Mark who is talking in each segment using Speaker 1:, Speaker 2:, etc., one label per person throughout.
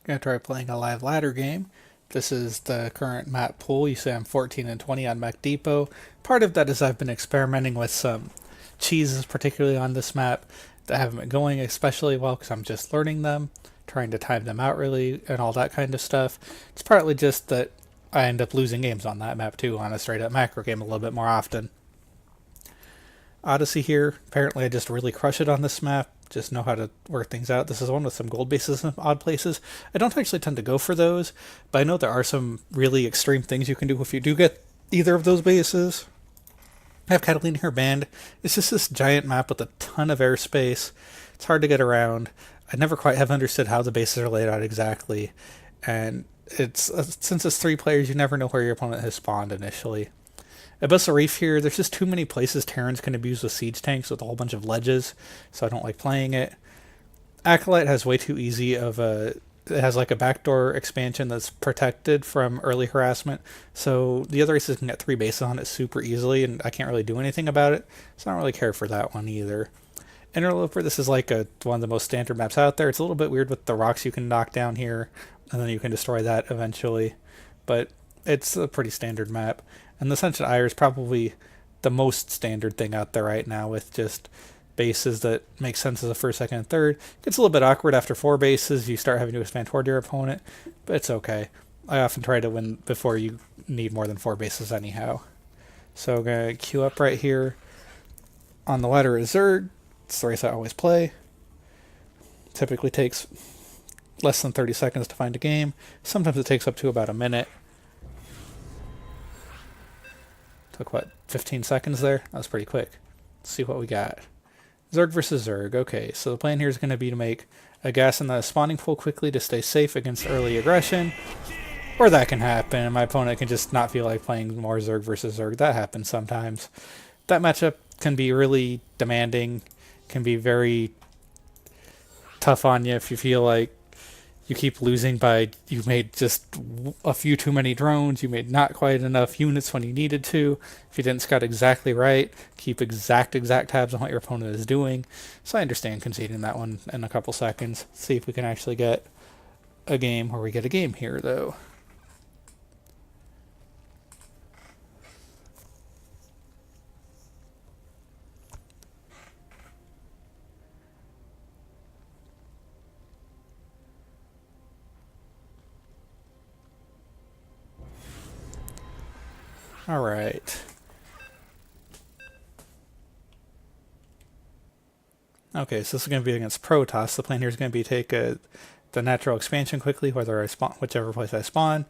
Speaker 1: Gonna try playing a live ladder game. This is the current map pool. You see I'm 14 and 20 on Mech Depot. Part of that is I've been experimenting with some cheeses, particularly on this map, that haven't been going especially well because I'm just learning them, trying to time them out really, and all that kind of stuff. It's partly just that I end up losing games on that map too, on a straight up macro game a little bit more often. Odyssey here. Apparently I just really crush it on this map. Just know how to work things out. This is one with some gold bases in odd places. I don't actually tend to go for those, but I know there are some really extreme things you can do if you do get either of those bases. I have Catalina here banned. It's just this giant map with a ton of airspace. It's hard to get around. I never quite have understood how the bases are laid out exactly. And it's since it's 3 players, you never know where your opponent has spawned initially. Abyssal Reef here, there's just too many places Terrans can abuse with siege tanks with a whole bunch of ledges, so I don't like playing it. Acolyte has way too easy of a... It has like a backdoor expansion that's protected from early harassment, so the other races can get 3 bases on it super easily, and I can't really do anything about it, so I don't really care for that one either. Interloper, this is like one of the most standard maps out there. It's a little bit weird with the rocks you can knock down here, and then you can destroy that eventually, but it's a pretty standard map. And the Ascension Ire is probably the most standard thing out there right now, with just bases that make sense as a first, second, and third. It gets a little bit awkward after 4 bases. You start having to expand toward your opponent, but it's okay. I often try to win before you need more than 4 bases anyhow. So I'm going to queue up right here. On the ladder is Zerg. It's the race I always play. Typically takes less than 30 seconds to find a game. Sometimes it takes up to about a minute. Took, what, 15 seconds there? That was pretty quick. Let's see what we got. Zerg versus Zerg. Okay, so the plan here is going to be to make a gas in the spawning pool quickly to stay safe against early aggression. Or that can happen, and my opponent can just not feel like playing more Zerg versus Zerg. That happens sometimes. That matchup can be really demanding, can be very tough on you if you feel like you keep losing by you made just a few too many drones, you made not quite enough units when you needed to, if you didn't scout exactly right, keep exact tabs on what your opponent is doing. So I understand conceding that one in a couple seconds. See if we can actually get a game where we get a game here, though. All right. Okay, so this is going to be against Protoss. The plan here is going to be take the natural expansion quickly, whether I spawn whichever place I spawn,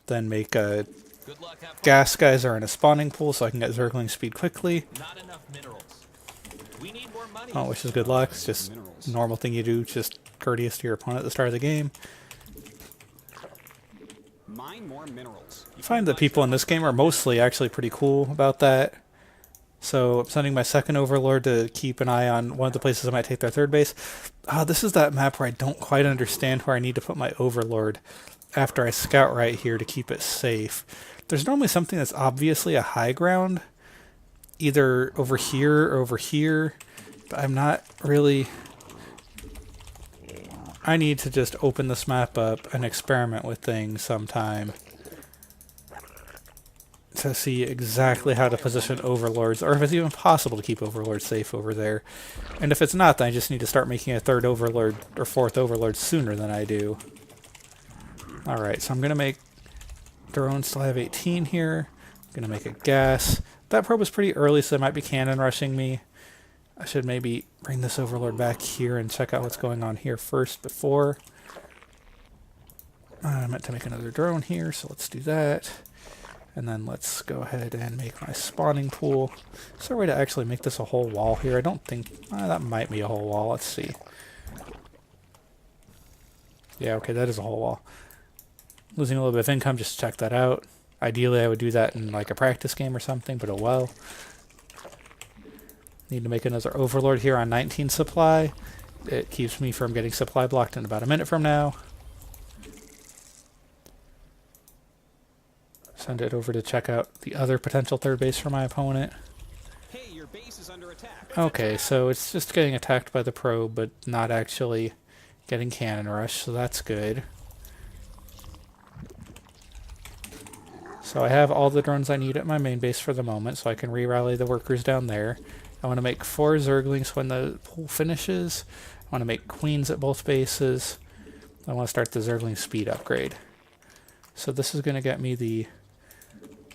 Speaker 1: then make gas guys are in a spawning pool so I can get Zergling speed quickly.
Speaker 2: Not enough minerals. We need more money.
Speaker 1: Oh, which is good luck. It's just normal thing you do, just courteous to your opponent at the start of the game.
Speaker 2: Mine more minerals.
Speaker 1: I find that people in this game are mostly actually pretty cool about that. So I'm sending my second Overlord to keep an eye on one of the places I might take their third base. This is that map where I don't quite understand where I need to put my Overlord after I scout right here to keep it safe. There's normally something that's obviously a high ground, either over here or over here, but I'm not really... I need to just open this map up and experiment with things sometime to see exactly how to position Overlords, or if it's even possible to keep Overlords safe over there. And if it's not, then I just need to start making a third Overlord or fourth Overlord sooner than I do. Alright, so I'm going to make drones still have 18 here. I'm going to make a gas. That probe was pretty early, so they might be cannon rushing me. I should maybe bring this Overlord back here and check out what's going on here first before. I meant to make another drone here, so let's do that. And then let's go ahead and make my spawning pool. Is there a way to actually make this a whole wall here? I don't think... that might be a whole wall. Let's see. Yeah, okay, that is a whole wall. Losing a little bit of income, just check that out. Ideally, I would do that in like a practice game or something, but oh well. Need to make another Overlord here on 19 supply. It keeps me from getting supply blocked in about a minute from now. Send it over to check out the other potential third base for my opponent.
Speaker 2: Hey, your base is under attack.
Speaker 1: Okay, so it's just getting attacked by the probe, but not actually getting cannon rush, so that's good. So I have all the drones I need at my main base for the moment, so I can re-rally the workers down there. I want to make 4 Zerglings when the pool finishes. I want to make queens at both bases. I want to start the Zergling speed upgrade. So this is going to get me the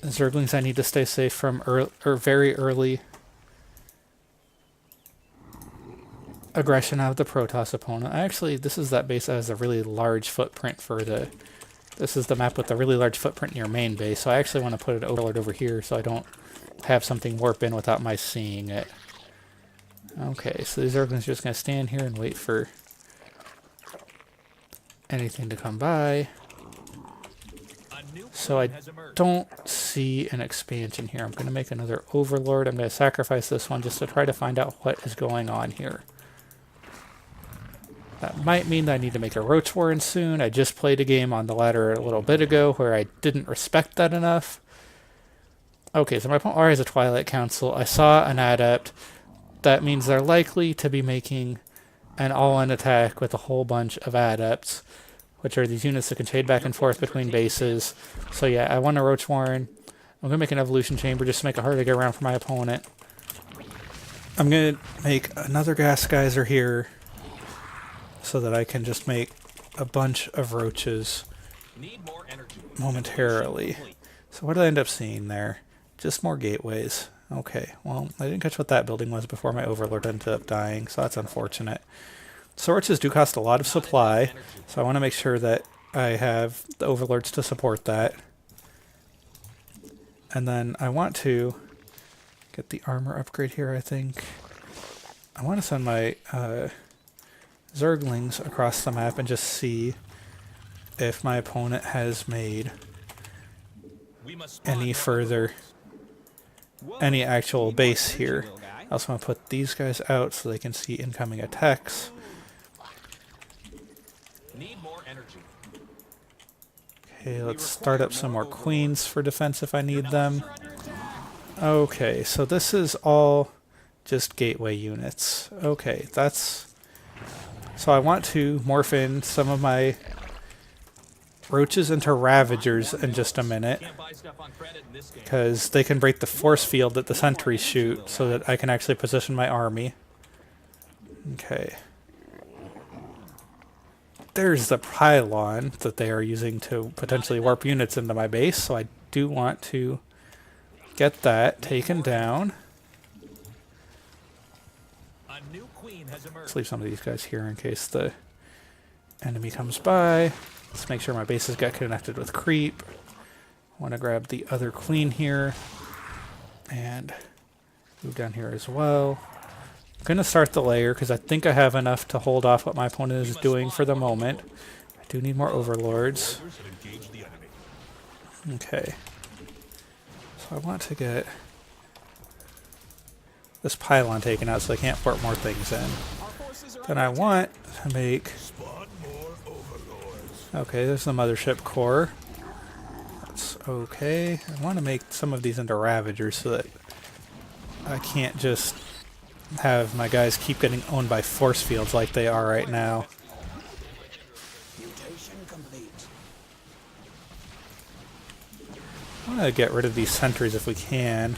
Speaker 1: Zerglings I need to stay safe from very early aggression out of the Protoss opponent. Actually, this is that base that has a really large footprint for the... This is the map with a really large footprint in your main base, so I actually want to put an overlord over here so I don't have something warp in without my seeing it. Okay, so these Zerglings are just going to stand here and wait for anything to come by. So I don't see an expansion here. I'm going to make another overlord. I'm going to sacrifice this one just to try to find out what is going on here. That might mean that I need to make a Roach Warren soon. I just played a game on the ladder a little bit ago where I didn't respect that enough. Okay, so my opponent already has a Twilight Council. I saw an Adept. That means they're likely to be making an all-in attack with a whole bunch of Adepts, which are these units that can trade back and forth between bases. So yeah, I want a Roach Warren. I'm going to make an Evolution Chamber just to make it hard to get around for my opponent. I'm going to make another Gas Geyser here so that I can just make a bunch of roaches momentarily. So what did I end up seeing there? Just more gateways. Okay, well, I didn't catch what that building was before my Overlord ended up dying, so that's unfortunate. So roaches do cost a lot of supply, so I want to make sure that I have the Overlords to support that. And then I want to get the armor upgrade here, I think. I want to send my Zerglings across the map and just see if my opponent has made any actual base here. I also want to put these guys out so they can see incoming attacks. Okay, let's start up some more queens for defense if I need them. Okay, so this is all just gateway units. Okay, that's... So I want to morph in some of my roaches into Ravagers in just a minute, because they can break the force field that the sentries shoot so that I can actually position my army. Okay. There's the pylon that they are using to potentially warp units into my base, so I do want to get that taken down. Let's leave some of these guys here in case the enemy comes by. Let's make sure my bases get connected with creep. I want to grab the other queen here and move down here as well. I'm going to start the layer because I think I have enough to hold off what my opponent is doing for the moment. I do need more overlords. Okay. So I want to get this pylon taken out so I can't port more things in. Then I want to make... Okay, there's the mothership core. That's okay. I want to make some of these into Ravagers so that I can't just have my guys keep getting owned by force fields like they are right now. I want to get rid of these sentries if we can.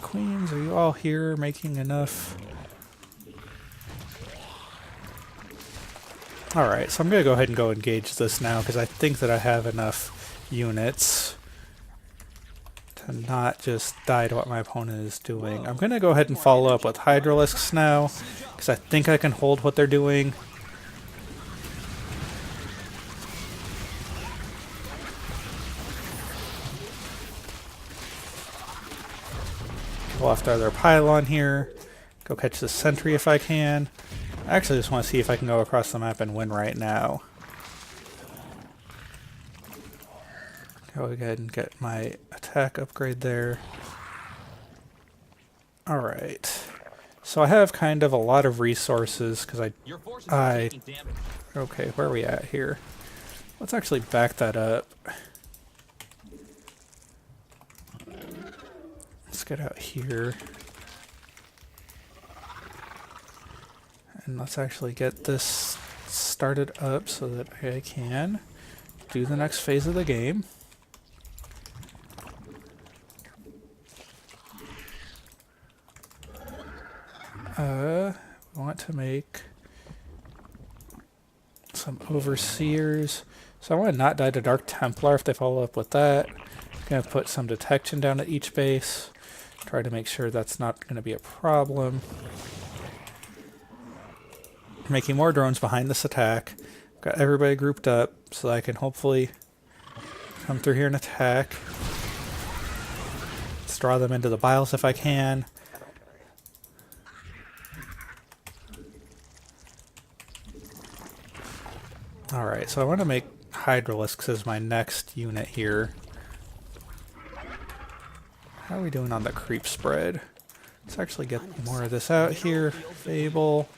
Speaker 1: Queens, are you all here making enough? Alright, so I'm going to go ahead and go engage this now because I think that I have enough units to not just die to what my opponent is doing. I'm going to go ahead and follow up with Hydralisks now because I think I can hold what they're doing. Go after their pylon here. Go catch the sentry if I can. I actually just want to see if I can go across the map and win right now. Go ahead and get my attack upgrade there. Alright. So I have kind of a lot of resources because okay, where are we at here? Let's actually back that up. Let's get out here. And let's actually get this start it up so that I can do the next phase of the game. We want to make some overseers. So I want to not die to Dark Templar if they follow up with that. I'm going to put some detection down at each base. Try to make sure that's not going to be a problem. Making more drones behind this attack. Got everybody grouped up so that I can hopefully come through here and attack. Let's draw them into the biles if I can. Alright, so I want to make Hydralisks as my next unit here. How are we doing on the creep spread? Let's actually get more of this out here. Fable.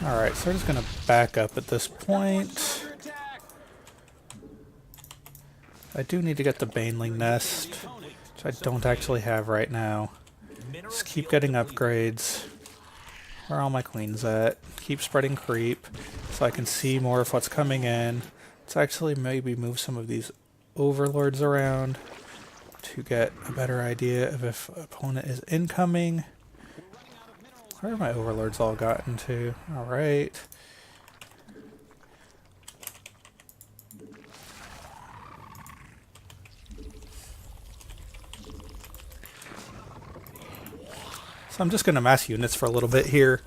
Speaker 1: Alright, so we're just going to back up at this point. I do need to get the Baneling Nest, which I don't actually have right now. Just keep getting upgrades. Where are all my queens at? Keep spreading creep so I can see more of what's coming in. Let's actually maybe move some of these overlords around to get a better idea of if an opponent is incoming. Where have my overlords all gotten to? Alright. So I'm just going to mass units for a little bit here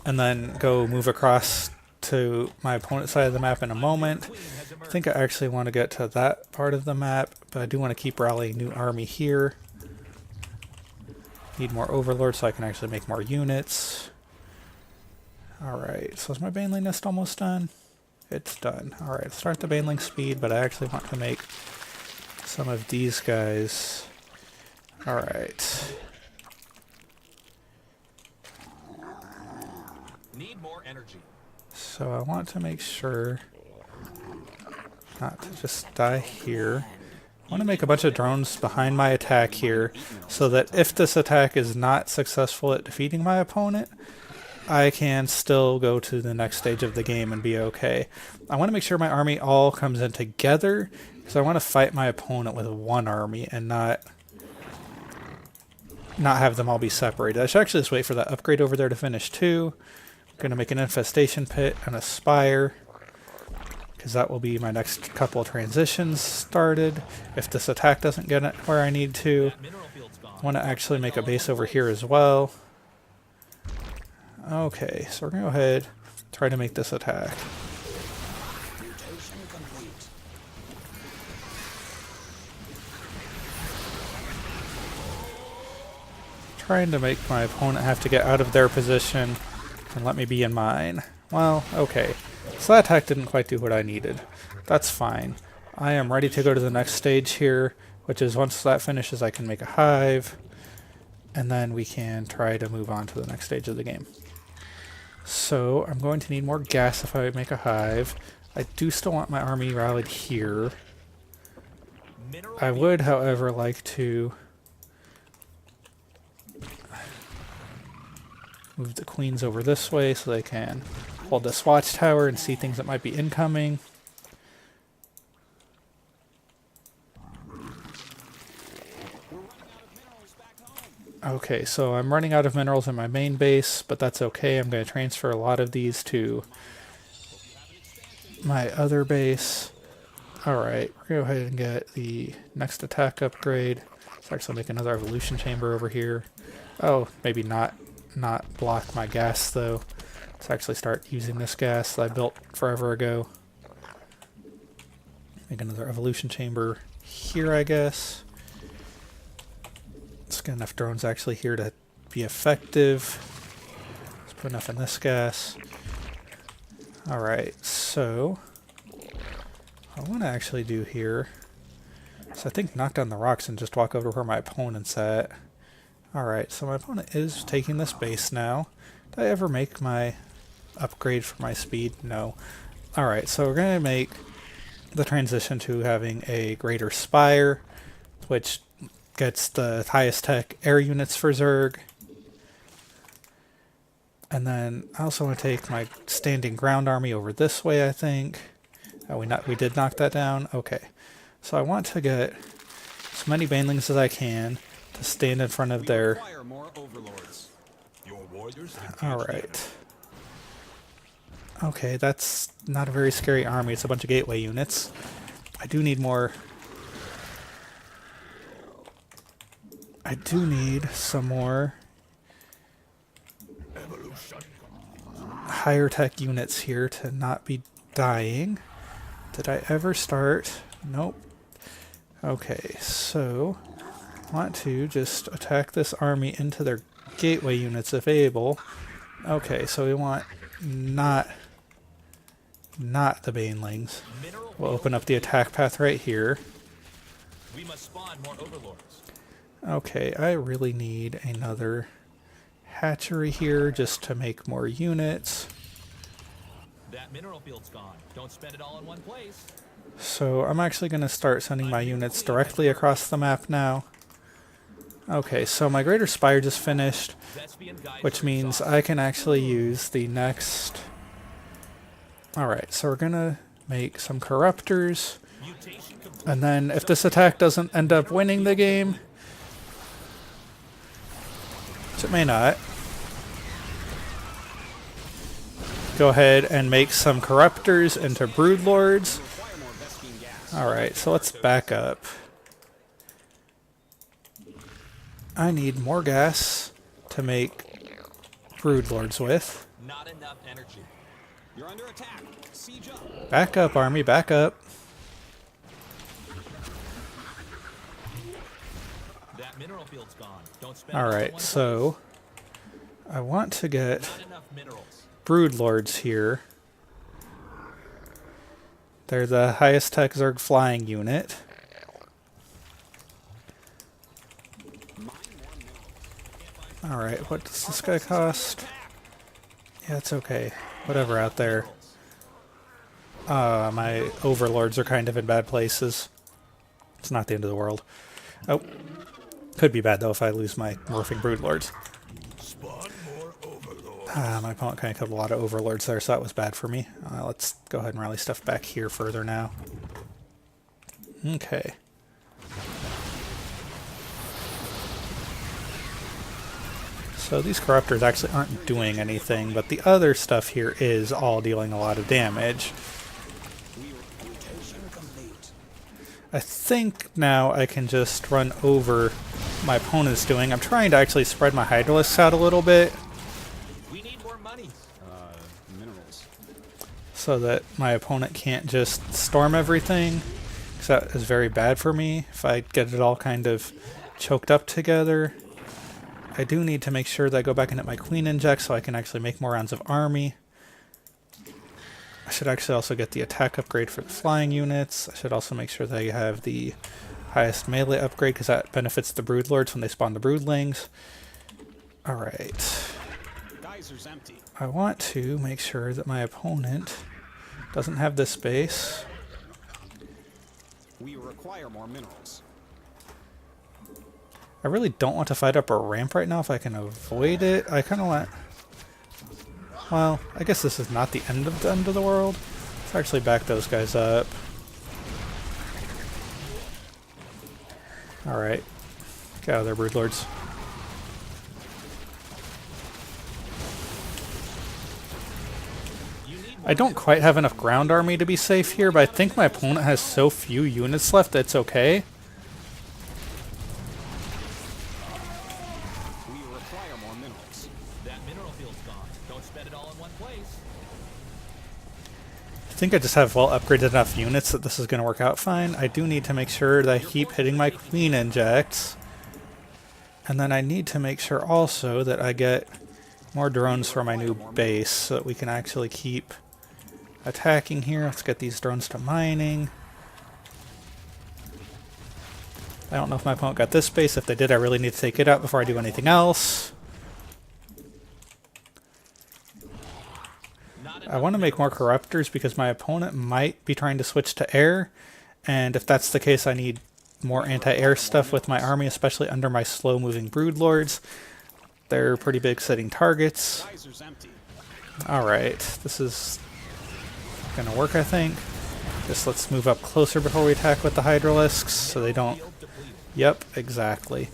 Speaker 1: and then go move across to my opponent's side of the map in a moment. I think I actually want to get to that part of the map, but I do want to keep rallying new army here. Need more overlords so I can actually make more units. Alright, so is my Baneling Nest almost done? It's done. Alright, start the Baneling speed, but I actually want to make some of these guys. Alright.
Speaker 2: Need more energy.
Speaker 1: So I want to make sure not to just die here. I want to make a bunch of drones behind my attack here so that if this attack is not successful at defeating my opponent, I can still go to the next stage of the game and be okay. I want to make sure my army all comes in together because I want to fight my opponent with one army and not have them all be separated. I should actually just wait for that upgrade over there to finish too. I'm going to make an infestation pit and a spire, because that will be my next couple of transitions started. If this attack doesn't get it where I need to, I want to actually make a base over here as well. Okay, so we're going to go ahead and try to make this attack. Trying to make my opponent have to get out of their position and let me be in mine. Well, okay. So that attack didn't quite do what I needed. That's fine. I am ready to go to the next stage here, which is once that finishes I can make a hive, and then we can try to move on to the next stage of the game. So I'm going to need more gas if I make a hive. I do still want my army rallied here. I would, however, like to move the queens over this way so they can hold this watchtower and see things that might be incoming. Okay, so I'm running out of minerals in my main base, but that's okay. I'm going to transfer a lot of these to my other base. Alright, we're going to go ahead and get the next attack upgrade. Let's actually make another evolution chamber over here. Oh, maybe not block my gas though. Let's actually start using this gas that I built forever ago. Make another evolution chamber here, I guess. Let's get enough drones actually here to be effective. Let's put enough in this gas. Alright, so what I want to actually do here So I think knock down the rocks and just walk over to where my opponent's at. Alright, so my opponent is taking this base now. Did I ever make my upgrade for my speed? No. Alright, so we're going to make the transition to having a greater spire, which gets the highest tech air units for Zerg. And then I also want to take my standing ground army over this way, I think. Oh, we did knock that down? Okay. So I want to get as many banelings as I can to stand in front of their... Alright. Okay, that's not a very scary army. It's a bunch of gateway units. I do need more... I do need some more higher tech units here to not be dying. Did I ever start? Nope. Okay, so I want to just attack this army into their gateway units if able. Okay, so we want not the banelings. We'll open up the attack path right here.
Speaker 2: We must spawn more overlords.
Speaker 1: Okay, I really need another hatchery here just to make more units.
Speaker 2: That mineral field's gone. Don't spend it all in one place.
Speaker 1: So I'm actually going to start sending my units directly across the map now. Okay, so my Greater Spire just finished, which means I can actually use the next... Alright, so we're going to make some Corruptors, and then if this attack doesn't end up winning the game, which it may not, go ahead and make some Corruptors into Broodlords. Alright, so let's back up. I need more gas to make Broodlords with.
Speaker 2: Not enough energy. You're under attack. Siege up.
Speaker 1: Back up, army, back up.
Speaker 2: That mineral field's gone. Don't spend
Speaker 1: Alright, so I want to get
Speaker 2: not enough minerals.
Speaker 1: Broodlords here. They're the highest tech Zerg flying unit. Alright, what does this guy cost? Yeah, it's okay. Whatever out there. My overlords are kind of in bad places. It's not the end of the world. Oh. Could be bad, though, if I lose my morphing broodlords. My opponent kind of killed a lot of overlords there, so that was bad for me. Let's go ahead and rally stuff back here further now. Okay. So these corruptors actually aren't doing anything, but the other stuff here is all dealing a lot of damage. I think now I can just run over my opponent's doing. I'm trying to actually spread my Hydralisks out a little bit.
Speaker 2: We need more money. Minerals.
Speaker 1: So that my opponent can't just storm everything. Because that is very bad for me if I get it all kind of choked up together. I do need to make sure that I go back and hit my Queen Inject so I can actually make more rounds of army. I should actually also get the attack upgrade for the flying units. I should also make sure that I have the highest melee upgrade because that benefits the Broodlords when they spawn the Broodlings. Alright.
Speaker 2: Geyser's empty.
Speaker 1: I want to make sure that my opponent doesn't have this base.
Speaker 2: We require more minerals.
Speaker 1: I really don't want to fight up a ramp right now if I can avoid it. I kind of want... Well, I guess this is not the end of the world. Let's actually back those guys up. Alright. Get out of there, Broodlords. I don't quite have enough ground army to be safe here, but I think my opponent has so few units left that it's okay. I think I just have well upgraded enough units that this is going to work out fine. I do need to make sure that I keep hitting my Queen Injects. And then I need to make sure also that I get more drones for my new base so that we can actually keep attacking here. Let's get these drones to mining. I don't know if my opponent got this base. If they did, I really need to take it out before I do anything else. I want to make more corruptors because my opponent might be trying to switch to air, and if that's the case, I need more anti-air stuff with my army, especially under my slow-moving broodlords. They're pretty big setting targets. Alright, this is gonna work, I think. Just let's move up closer before we attack with the Hydralisks so they don't... Yep, exactly.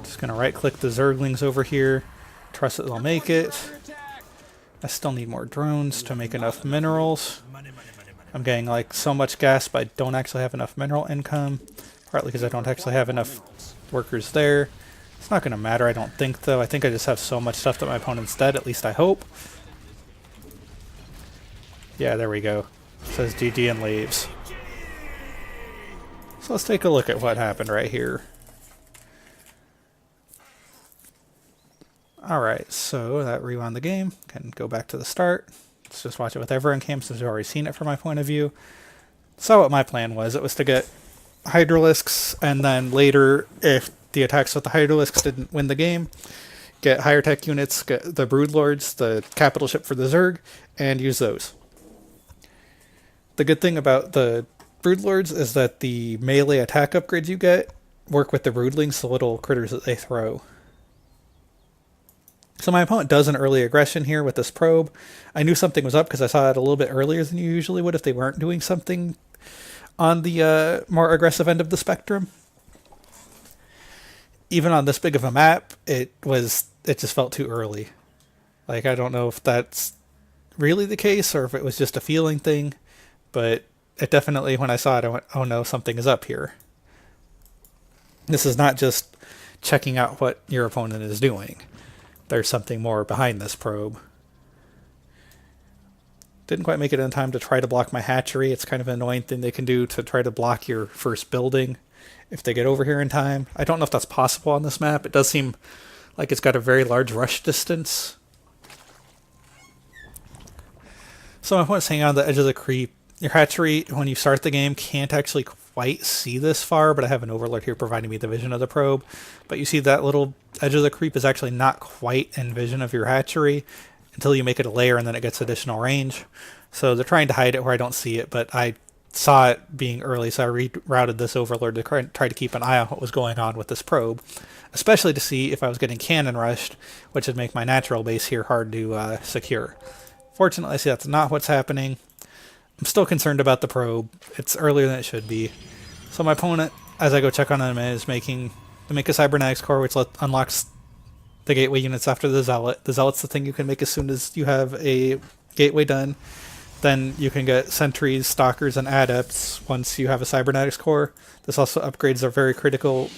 Speaker 1: Just gonna right-click the Zerglings over here. Trust that they'll make it. I still need more drones to make enough minerals. I'm getting like so much gas, but I don't actually have enough mineral income. Partly because I don't actually have enough workers there. It's not going to matter, I don't think, though. I think I just have so much stuff that my opponent's dead, at least I hope. Yeah, there we go. It says GG and leaves. So let's take a look at what happened right here. Alright, so that rewound the game. Can go back to the start. Let's just watch it with everyone cam since we've already seen it from my point of view. So what my plan was, it was to get Hydralisks, and then later, if the attacks with the Hydralisks didn't win the game, get higher tech units, get the Broodlords, the capital ship for the Zerg, and use those. The good thing about the Broodlords is that the melee attack upgrades you get work with the Broodlings, the little critters that they throw. So my opponent does an early aggression here with this probe. I knew something was up because I saw it a little bit earlier than you usually would if they weren't doing something on the more aggressive end of the spectrum. Even on this big of a map, it just felt too early. Like, I don't know if that's really the case or if it was just a feeling thing, but it definitely, when I saw it, I went, oh no, something is up here. This is not just checking out what your opponent is doing. There's something more behind this probe. Didn't quite make it in time to try to block my hatchery. It's kind of an annoying thing they can do to try to block your first building if they get over here in time. I don't know if that's possible on this map. It does seem like it's got a very large rush distance. So my opponent's hanging on the edge of the creep. Your hatchery, when you start the game, can't actually quite see this far, but I have an overlord here providing me the vision of the probe. But you see that little edge of the creep is actually not quite in vision of your hatchery until you make it a layer, and then it gets additional range. So they're trying to hide it where I don't see it, but I saw it being early, so I rerouted this overlord to try to keep an eye on what was going on with this probe, especially to see if I was getting cannon rushed, which would make my natural base here hard to secure. Fortunately, I see that's not what's happening. I'm still concerned about the probe. It's earlier than it should be. So my opponent, as I go check on him, is making to make a cybernetics core, which unlocks the gateway units after the Zealot. The Zealot's the thing you can make as soon as you have a gateway done. Then you can get sentries, stalkers, and adepts once you have a cybernetics core. This also upgrades a very critical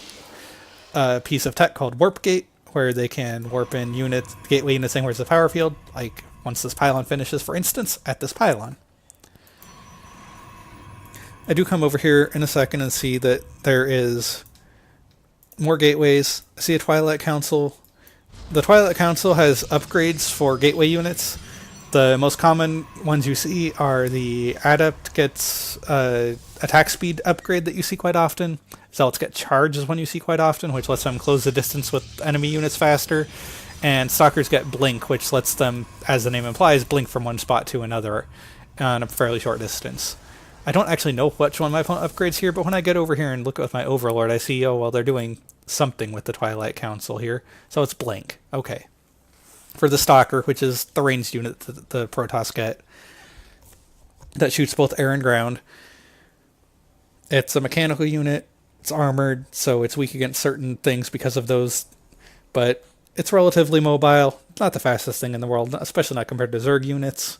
Speaker 1: piece of tech called Warp Gate, where they can warp in units, gateway units anywhere there's a power field, like once this pylon finishes, for instance, at this pylon. I do come over here in a second and see that there is more gateways. I see a Twilight Council. The Twilight Council has upgrades for gateway units. The most common ones you see are the Adept gets attack speed upgrade that you see quite often. Zealots get charge is one you see quite often, which lets them close the distance with enemy units faster. And Stalkers get blink, which lets them, as the name implies, blink from one spot to another on a fairly short distance. I don't actually know which one my opponent upgrades here, but when I get over here and look with my Overlord, I see, oh, well, they're doing something with the Twilight Council here. So it's blink. Okay. For the Stalker, which is the ranged unit that the Protoss get, that shoots both air and ground. It's a mechanical unit. It's armored, so it's weak against certain things because of those. But it's relatively mobile. Not the fastest thing in the world, especially not compared to Zerg units.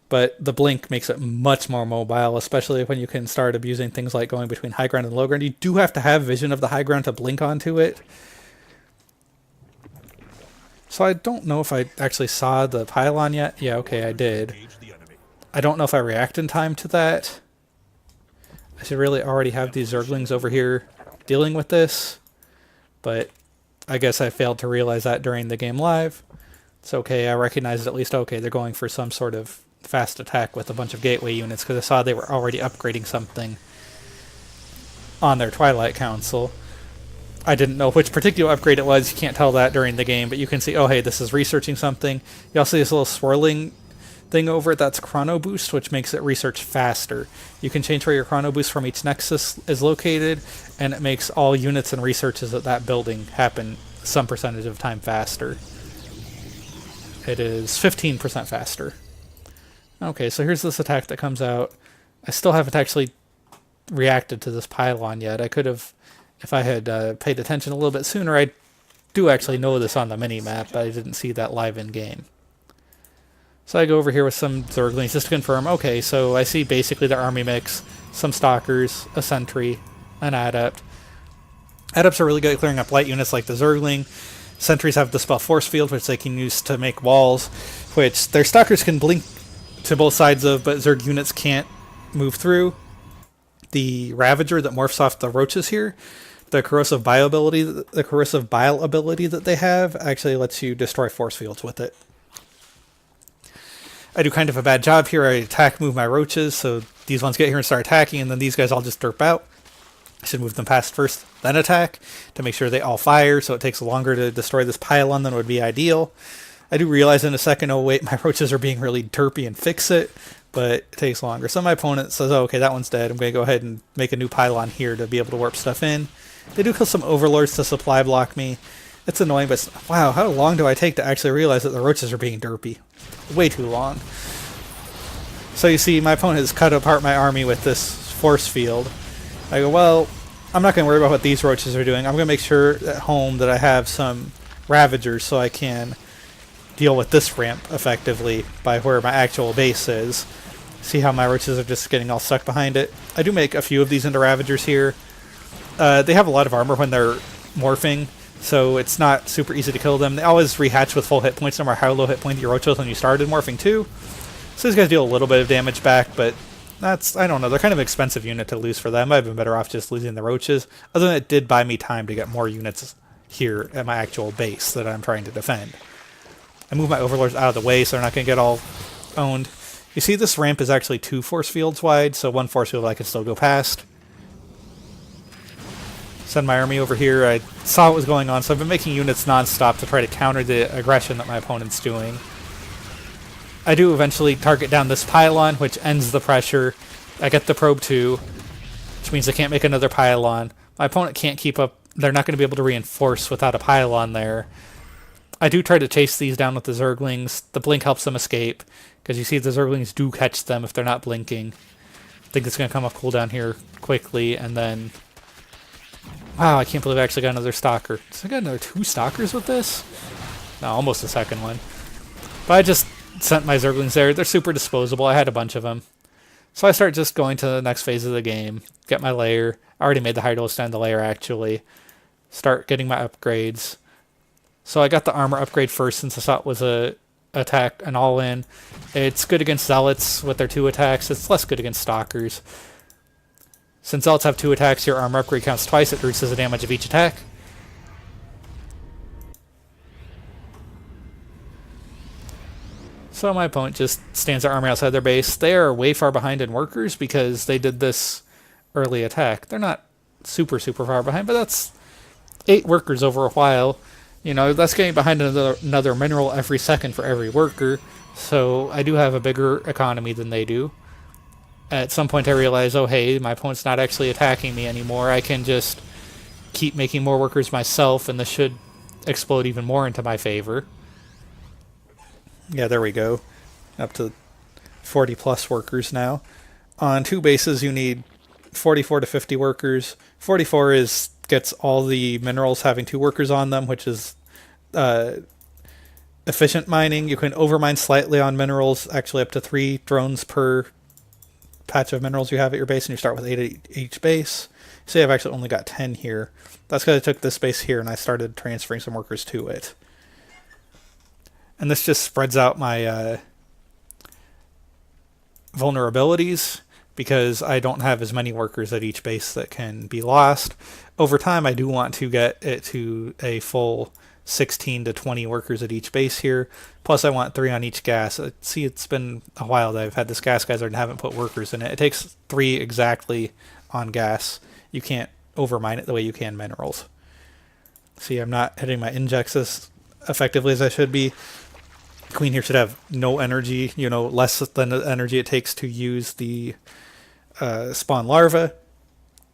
Speaker 1: But the blink makes it much more mobile, especially when you can start abusing things like going between high ground and low ground. You do have to have vision of the high ground to blink onto it. So I don't know if I actually saw the pylon yet. Yeah, okay, I did. I don't know if I react in time to that. I should really already have these Zerglings over here dealing with this. But I guess I failed to realize that during the game live. It's okay, I recognized at least, okay, they're going for some sort of fast attack with a bunch of gateway units because I saw they were already upgrading something on their Twilight Council. I didn't know which particular upgrade it was. You can't tell that during the game, but you can see, oh, hey, this is researching something. You also see this little swirling thing over it. That's Chrono Boost, which makes it research faster. You can change where your Chrono Boost from each nexus is located, and it makes all units and researches at that building happen some percentage of time faster. It is 15% faster. Okay, so here's this attack that comes out. I still haven't actually reacted to this pylon yet. I could have, if I had paid attention a little bit sooner. I do actually know this on the mini-map, but I didn't see that live in-game. So I go over here with some Zerglings just to confirm. Okay, so I see basically the army mix, some Stalkers, a Sentry, an Adept. Adepts are really good at clearing up light units like the Zergling. Sentries have the spell Force Field, which they can use to make walls, which their Stalkers can blink to both sides of, but Zerg units can't move through. The Ravager that morphs off the roaches here, the corrosive bile ability that they have actually lets you destroy force fields with it. I do kind of a bad job here. I move my roaches, so these ones get here and start attacking, and then these guys all just derp out. I should move them past first, then attack, to make sure they all fire, so it takes longer to destroy this pylon than would be ideal. I do realize in a second, oh wait, my roaches are being really derpy and fix it, but it takes longer. So my opponent says, oh, okay, that one's dead. I'm going to go ahead and make a new pylon here to be able to warp stuff in. They do kill some overlords to supply block me. It's annoying, but wow, how long do I take to actually realize that the roaches are being derpy? Way too long. So you see, my opponent has cut apart my army with this force field. I go, well, I'm not going to worry about what these roaches are doing. I'm going to make sure at home that I have some Ravagers so I can deal with this ramp effectively by where my actual base is. See how my roaches are just getting all stuck behind it? I do make a few of these into Ravagers here. They have a lot of armor when they're morphing, so it's not super easy to kill them. They always rehatch with full hit points, no matter how low hit point your roach was when you started morphing too. So these guys deal a little bit of damage back, but that's, I don't know, they're kind of an expensive unit to lose for them. I've been better off just losing the roaches. Other than it did buy me time to get more units here at my actual base that I'm trying to defend. I move my overlords out of the way so they're not going to get all owned. You see, this ramp is actually 2 force fields wide, so 1 force field I can still go past. Send my army over here. I saw what was going on, so I've been making units non-stop to try to counter the aggression that my opponent's doing. I do eventually target down this pylon, which ends the pressure. I get the probe 2, which means I can't make another pylon. My opponent can't keep up. They're not going to be able to reinforce without a pylon there. I do try to chase these down with the Zerglings. The blink helps them escape, because you see the Zerglings do catch them if they're not blinking. I think it's going to come off cooldown here quickly, and then... Wow, I can't believe I actually got another Stalker. So I got another 2 Stalkers with this? No, almost a second one. But I just sent my Zerglings there. They're super disposable. I had a bunch of them. So I start just going to the next phase of the game. Get my lair. I already made the Hydralisk down the lair, actually. Start getting my upgrades. So I got the armor upgrade first since I saw it was a attack, an all-in. It's good against Zealots with their 2 attacks. It's less good against Stalkers. Since Zealots have 2 attacks, your armor upgrade counts twice. It reduces the damage of each attack. So my opponent just stands their army outside their base. They are way far behind in workers because they did this early attack. They're not super far behind, but that's 8 workers over a while. You know, that's getting behind another mineral every second for every worker. So I do have a bigger economy than they do. At some point I realize, oh hey, my opponent's not actually attacking me anymore. I can just keep making more workers myself, and this should explode even more into my favor. Yeah, there we go. Up to 40 plus workers now. On 2 bases you need 44 to 50 workers. 44 gets all the minerals having 2 workers on them, which is efficient mining. You can overmine slightly on minerals, actually up to 3 drones per patch of minerals you have at your base, and you start with 8 at each base. See, I've actually only got 10 here. That's because I took this base here and I started transferring some workers to it. And this just spreads out my vulnerabilities, because I don't have as many workers at each base that can be lost. Over time, I do want to get it to a full 16 to 20 workers at each base here. Plus I want 3 on each gas. See, it's been a while that I've had this gas geyser and haven't put workers in it. It takes 3 exactly on gas. You can't overmine it the way you can minerals. See, I'm not hitting my injects as effectively as I should be. Queen here should have no energy, less than the energy it takes to use the spawn larvae.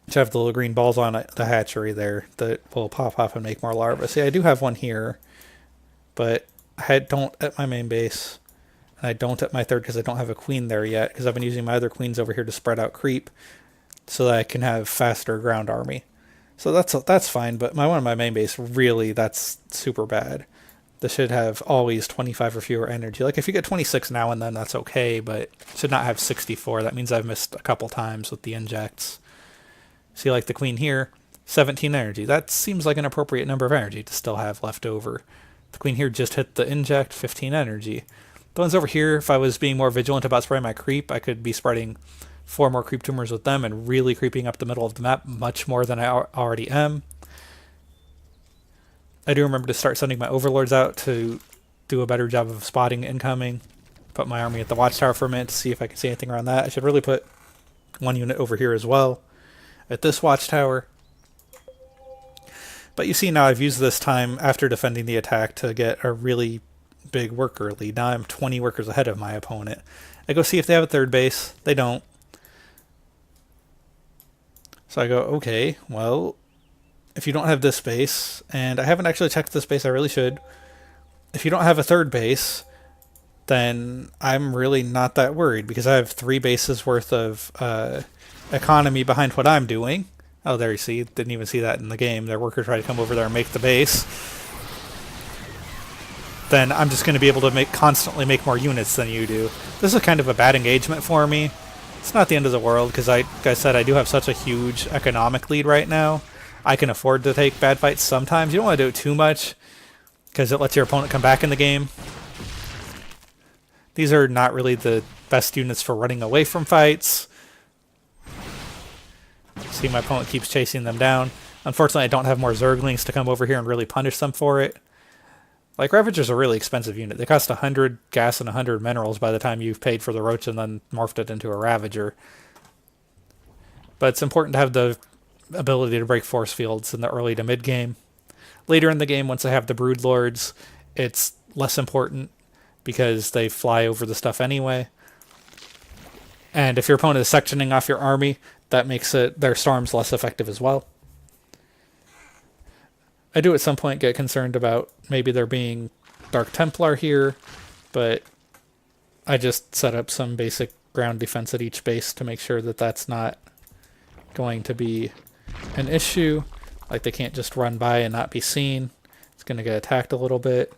Speaker 1: Should have the little green balls on it, the hatchery there that will pop up and make more larvae. See, I do have one here, but I don't at my main base, and I don't at my third because I don't have a queen there yet, because I've been using my other queens over here to spread out creep so that I can have faster ground army. So that's fine, but one of my main base, really, that's super bad. This should have always 25 or fewer energy. Like, if you get 26 now and then, that's okay, but should not have 64. That means I've missed a couple times with the injects. See, like the queen here, 17 energy. That seems like an appropriate number of energy to still have left over. The queen here just hit the inject, 15 energy. The ones over here, if I was being more vigilant about spreading my creep, I could be spreading 4 more creep tumors with them and really creeping up the middle of the map much more than I already am. I do remember to start sending my overlords out to do a better job of spotting incoming. Put my army at the watchtower for a minute to see if I can see anything around that. I should really put 1 unit over here as well at this watchtower. But you see now I've used this time after defending the attack to get a really big worker lead. Now I'm 20 workers ahead of my opponent. I go see if they have a third base. They don't. So I go, okay, well, if you don't have this base, and I haven't actually checked this base, I really should. If you don't have a third base, then I'm really not that worried, because I have 3 bases worth of economy behind what I'm doing. Oh, there you see. Didn't even see that in the game. Their worker tried to come over there and make the base. Then I'm just going to be able to constantly make more units than you do. This is kind of a bad engagement for me. It's not the end of the world, because like I said, I do have such a huge economic lead right now. I can afford to take bad fights sometimes. You don't want to do it too much, because it lets your opponent come back in the game. These are not really the best units for running away from fights. See, my opponent keeps chasing them down. Unfortunately, I don't have more Zerglings to come over here and really punish them for it. Like, Ravagers are a really expensive unit. They cost 100 gas and 100 minerals by the time you've paid for the Roach and then morphed it into a Ravager. But it's important to have the ability to break force fields in the early to mid game. Later in the game, once I have the Broodlords, it's less important because they fly over the stuff anyway. And if your opponent is sectioning off your army, that makes their storms less effective as well. I do at some point get concerned about maybe there being Dark Templar here, but I just set up some basic ground defense at each base to make sure that that's not going to be an issue. Like, they can't just run by and not be seen. It's going to get attacked a little bit.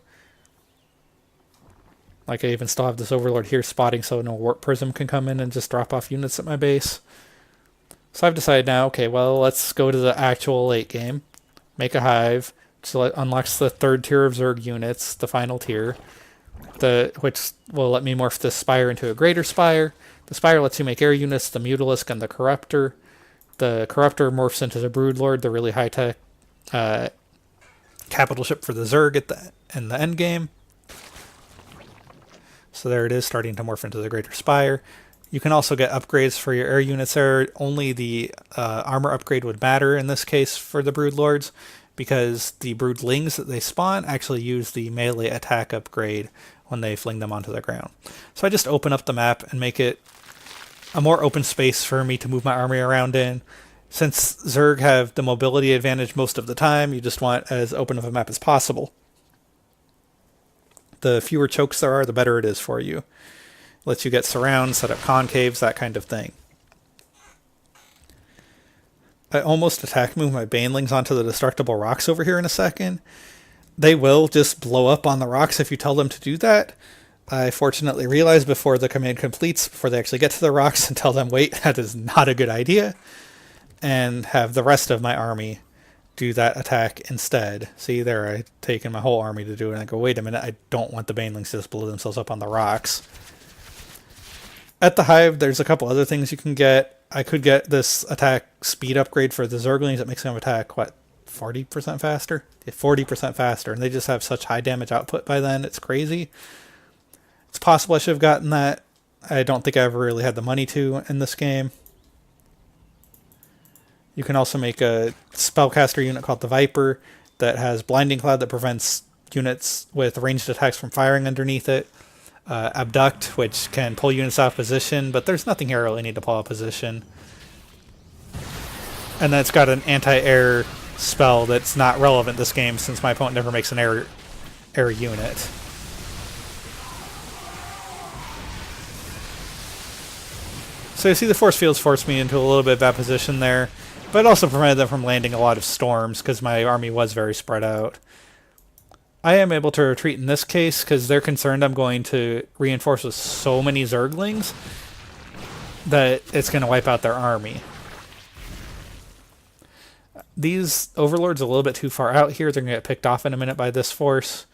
Speaker 1: Like, I even still have this Overlord here spotting so no Warp Prism can come in and just drop off units at my base. So I've decided now, okay, well, let's go to the actual late game. Make a hive, so it unlocks the 3rd tier of Zerg units, the final tier, which will let me morph the Spire into a Greater Spire. The Spire lets you make air units, the Mutalisk and the Corruptor. The Corruptor morphs into the Broodlord, the really high-tech capital ship for the Zerg in the end game. So there it is, starting to morph into the Greater Spire. You can also get upgrades for your air units there. Only the armor upgrade would matter in this case for the Broodlords, because the Broodlings that they spawn actually use the melee attack upgrade when they fling them onto the ground. So I just open up the map and make it a more open space for me to move my army around in. Since Zerg have the mobility advantage most of the time, you just want as open of a map as possible. The fewer chokes there are, the better it is for you. Lets you get surrounds, set up concaves, that kind of thing. I almost attack move my Banelings onto the destructible rocks over here in a second. They will just blow up on the rocks if you tell them to do that. I fortunately realize before the command completes, before they actually get to the rocks, and tell them, wait, that is not a good idea. And have the rest of my army do that attack instead. See, there, I've taken my whole army to do it, and I go, wait a minute, I don't want the Banelings to just blow themselves up on the rocks. At the Hive, there's a couple other things you can get. I could get this attack speed upgrade for the Zerglings that makes them attack, 40% faster? 40% faster, and they just have such high damage output by then, it's crazy. It's possible I should have gotten that. I don't think I ever really had the money to in this game. You can also make a spellcaster unit called the Viper that has Blinding Cloud that prevents units with ranged attacks from firing underneath it. Abduct, which can pull units out of position, but there's nothing here I really need to pull out of position. And then it's got an anti-air spell that's not relevant this game since my opponent never makes an air unit. So you see the force fields forced me into a little bit of bad position there, but it also prevented them from landing a lot of storms because my army was very spread out. I am able to retreat in this case because they're concerned I'm going to reinforce with so many Zerglings that it's going to wipe out their army. These Overlords are a little bit too far out here. They're going to get picked off in a minute by this force.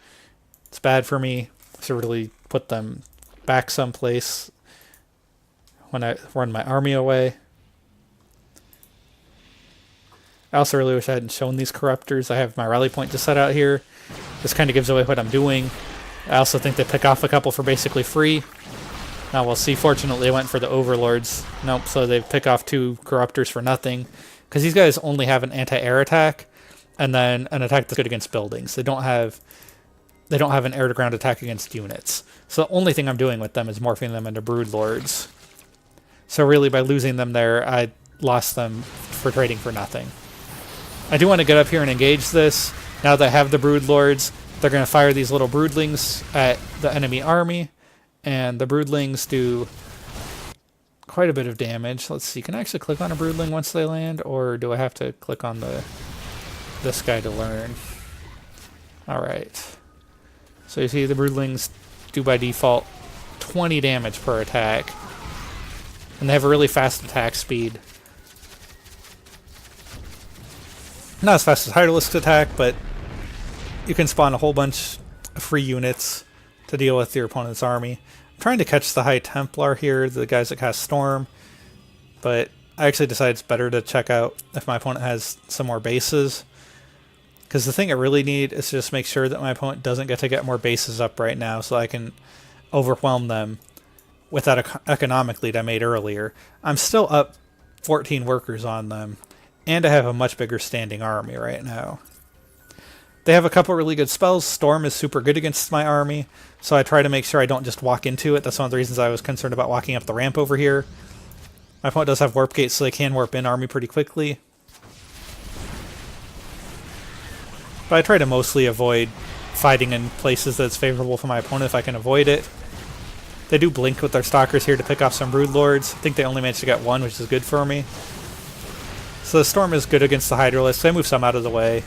Speaker 1: It's bad for me to really put them back someplace when I run my army away. I also really wish I hadn't shown these Corruptors. I have my rally point to set out here. This kind of gives away what I'm doing. I also think they pick off a couple for basically free. Now we'll see. Fortunately, I went for the Overlords. Nope, so they pick off 2 Corruptors for nothing. Because these guys only have an anti-air attack, and then an attack that's good against buildings. They don't have an air-to-ground attack against units. So the only thing I'm doing with them is morphing them into Broodlords. So really, by losing them there, I lost them for trading for nothing. I do want to get up here and engage this. Now that I have the Broodlords, they're going to fire these little Broodlings at the enemy army, and the Broodlings do quite a bit of damage. Let's see, can I actually click on a Broodling once they land, or do I have to click on this guy to learn? Alright. So you see the Broodlings do by default 20 damage per attack, and they have a really fast attack speed. Not as fast as Hydralisk's attack, but you can spawn a whole bunch of free units to deal with your opponent's army. I'm trying to catch the High Templar here, the guys that cast Storm, but I actually decided it's better to check out if my opponent has some more bases. Because the thing I really need is to just make sure that my opponent doesn't get to get more bases up right now so I can overwhelm them with that economic lead I made earlier. I'm still up 14 workers on them, and I have a much bigger standing army right now. They have a couple really good spells. Storm is super good against my army, so I try to make sure I don't just walk into it. That's one of the reasons I was concerned about walking up the ramp over here. My opponent does have warp gates, so they can warp in army pretty quickly. But I try to mostly avoid fighting in places that's favorable for my opponent if I can avoid it. They do blink with their stalkers here to pick off some Broodlords. I think they only managed to get 1, which is good for me. So the Storm is good against the Hydralisks. I move some out of the way.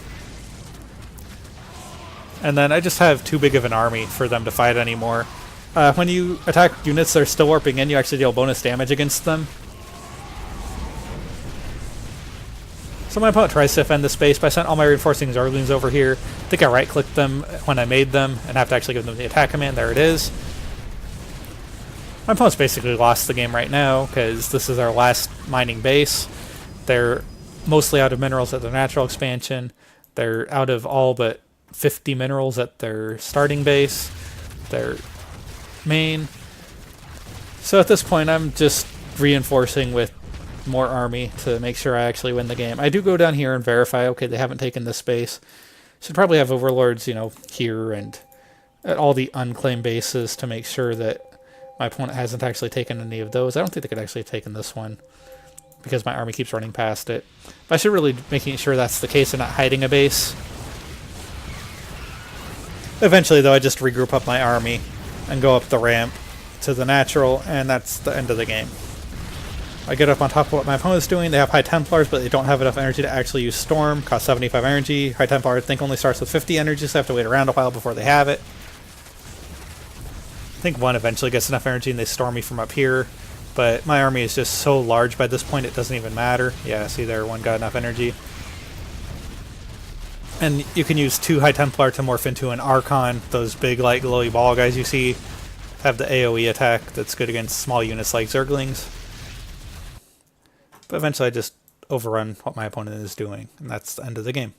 Speaker 1: And then I just have too big of an army for them to fight anymore. When you attack units that are still warping in, you actually deal bonus damage against them. So my opponent tries to defend the space, but I sent all my reinforcing Zerglings over here. I think I right-clicked them when I made them, and have to actually give them the attack command. There it is. My opponent's basically lost the game right now, because this is our last mining base. They're mostly out of minerals at their natural expansion. They're out of all but 50 minerals at their starting base, their main. So at this point, I'm just reinforcing with more army to make sure I actually win the game. I do go down here and verify, okay, they haven't taken this space. Should probably have Overlords, you know, here and at all the unclaimed bases to make sure that my opponent hasn't actually taken any of those. I don't think they could actually have taken this one because my army keeps running past it. But I should really be making sure that's the case and not hiding a base. Eventually, though, I just regroup up my army and go up the ramp to the natural, and that's the end of the game. I get up on top of what my opponent's doing. They have High Templars, but they don't have enough energy to actually use Storm. Costs 75 energy. High Templar, I think, only starts with 50 energy, so I have to wait around a while before they have it. I think one eventually gets enough energy and they storm me from up here, but my army is just so large by this point it doesn't even matter. Yeah, see there, one got enough energy. And you can use 2 High Templar to morph into an Archon. Those big light glowy ball guys you see have the AoE attack that's good against small units like Zerglings. But eventually I just overrun what my opponent is doing, and that's the end of the game.